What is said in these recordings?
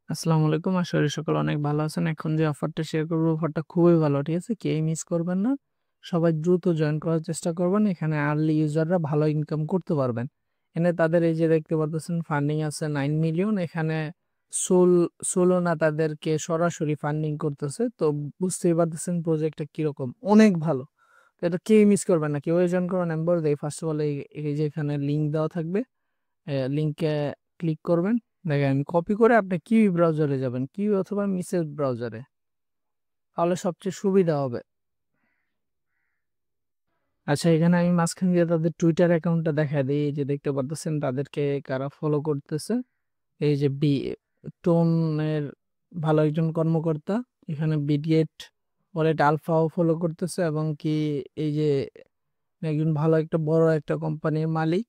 আসসালামু আলাইকুম। আশা করি সকলে অনেক ভালো আছেন। এখন যে অফারটা শেয়ার করব, অফারটা খুবই ভালো। ঠিক আছে? কেউই মিস করবেন না। সবাই দ্রুত জয়েন করার চেষ্টা করবেন। এখানে আর্লি ইউজাররা ভালো ইনকাম করতে পারবেন। এখানে তাদের এই যে দেখতে পারতেছেন ফান্ডিং আছে 9 মিলিয়ন। এখানে সোল সোলোনা তাদেরকে সরাসরি ফান্ডিং করতেছে। তো বুঝতেই পারতেছেন প্রজেক্টটা কিরকম। অনেক ভালো। তো এটা কেউই মিস করবেন না। কেউ জয়েন করবেন আমি বলে দেই। ফার্স্ট অফ অল এই যে এখানে লিংক দেওয়া থাকবে। লিংকে ক্লিক করবেন। দেখেন আমি কপি করে আপনি কিউই ব্রাউজারে যাবেন, কিউই অথবা মিসেস ব্রাউজারে, তাহলে সবচেয়ে সুবিধা হবে। আচ্ছা, এখানে আমি মাঝখান দিয়ে তাদের টুইটার অ্যাকাউন্টটা দেখা দিই। এই যে দেখতে পারতেছেন তাদেরকে কারা ফলো করতেছে। এই যে টোনের ভালো একজন কর্মকর্তা, এখানে বিডিএট ওয়ালেট আলফাও ফলো করতেছে, এবং কি এই যে একজন ভালো একটা বড় একটা কোম্পানির মালিক,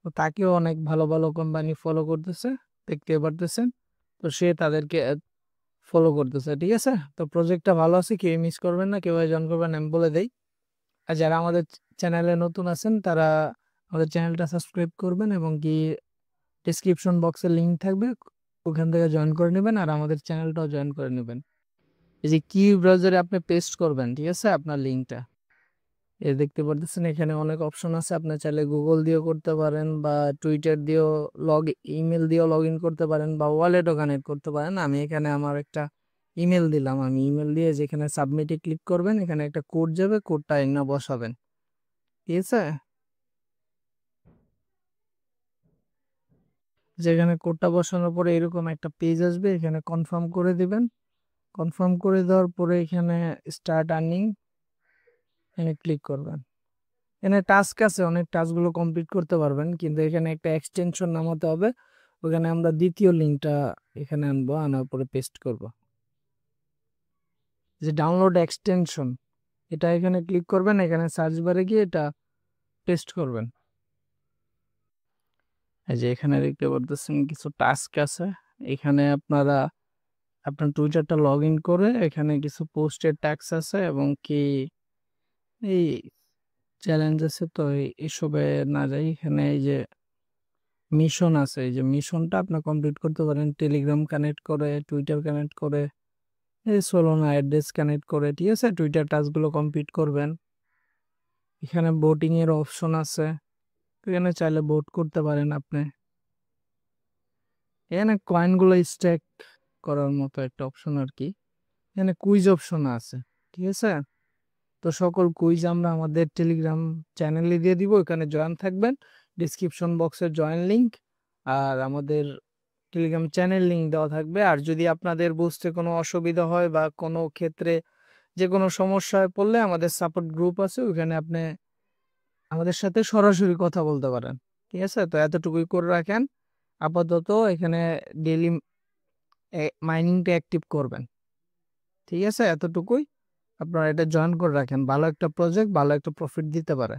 তো তাকেও অনেক ভালো ভালো কোম্পানি ফলো করতেছে, দেখতে পারতেছেন। তো সে তাদেরকে ফলো করতেছে। ঠিক আছে? তো প্রজেক্টটা ভালো আছে, কেউ মিস করবেন না, কেউ জয়েন করবেন আমি বলে দেই। আর যারা আমাদের চ্যানেলে নতুন আছেন তারা আমাদের চ্যানেলটা সাবস্ক্রাইব করবেন, এবং কি ডিসক্রিপশন বক্সে লিংক থাকবে, ওখান থেকে জয়েন করে নেবেন, আর আমাদের চ্যানেলটাও জয়েন করে নেবেন। এই যে কি ব্রাউজারে আপনি পেস্ট করবেন, ঠিক আছে, আপনার লিংকটা দেখতে পারতেছেন। এখানে অনেক অপশন আছে, আপনি চাইলে গুগল দিয়েও করতে পারেন, বা টুইটার দিয়েও ইমেল দিয়েও লগ ইন করতে পারেন, বা ওয়ালেটও কানেক্ট করতে পারেন। আমি এখানে আমার একটা ইমেল দিলাম, আমি ইমেল দিয়ে যেখানে সাবমিটে ক্লিক করবেন, এখানে একটা কোড যাবে, কোডটা এনে বসাবেন। ঠিক আছে? যেখানে কোডটা বসানোর পরে এরকম একটা পেজ আসবে, এখানে কনফার্ম করে দিবেন। কনফার্ম করে দেওয়ার পরে এখানে স্টার্ট আর্নিং এখানে ক্লিক করবেন। এখানে টাস্ক আছে, অনেক টাস্কগুলো কমপ্লিট করতে পারবেন, কিন্তু এখানে একটা এক্সটেনশন নামাতে হবে। ওখানে আমরা দ্বিতীয় লিঙ্কটা এখানে আনবো, আনার পরে পেস্ট করব। যে ডাউনলোড এক্সটেনশন, এটা এখানে ক্লিক করবেন, এখানে সার্চ বারে গিয়ে এটা পেস্ট করবেন। এই যে এখানে দেখতে পারতেছেন কিছু টাস্ক আছে। এখানে আপনার টুইটারটা লগ ইন করে এখানে কিছু পোস্টের টাস্ক আছে, এবং কি এই চ্যালেঞ্জ আছে। তো এসবে না যাই, এখানে এই যে মিশন আছে, এই যে মিশনটা আপনি কমপ্লিট করতে পারেন। টেলিগ্রাম কানেক্ট করে, টুইটার কানেক্ট করে, এই সোলোনা অ্যাড্রেস কানেক্ট করে। ঠিক আছে? টুইটার টাস্কগুলো কমপ্লিট করবেন। এখানে ভোটিং এর অপশন আছে, এখানে চাইলে ভোট করতে পারেন আপনি। এখানে কয়েনগুলো স্ট্যাক করার মতো একটা অপশন আর কি। এখানে কুইজ অপশন আছে। ঠিক আছে? তো সকল কুইজ আমরা আমাদের টেলিগ্রাম চ্যানেলে দিয়ে দিব, এখানে জয়েন থাকবেন। ডিসক্রিপশন বক্সে জয়েন লিংক আর আমাদের টেলিগ্রাম চ্যানেল লিংক দেওয়া থাকবে। আর যদি আপনাদের বুঝতে কোনো অসুবিধা হয় বা কোনো ক্ষেত্রে যে কোনো সমস্যায় পড়লে আমাদের সাপোর্ট গ্রুপ আছে, ওখানে আপনি আমাদের সাথে সরাসরি কথা বলতে পারেন। ঠিক আছে? তো এতটুকুই করে রাখেন আপাতত। এখানে ডেইলি মাইনিংটা অ্যাক্টিভ করবেন। ঠিক আছে? এতটুকুই। আপনারা এটা জয়েন করে রাখেন, ভালো একটা প্রজেক্ট, ভালো একটা প্রফিট দিতে পারে।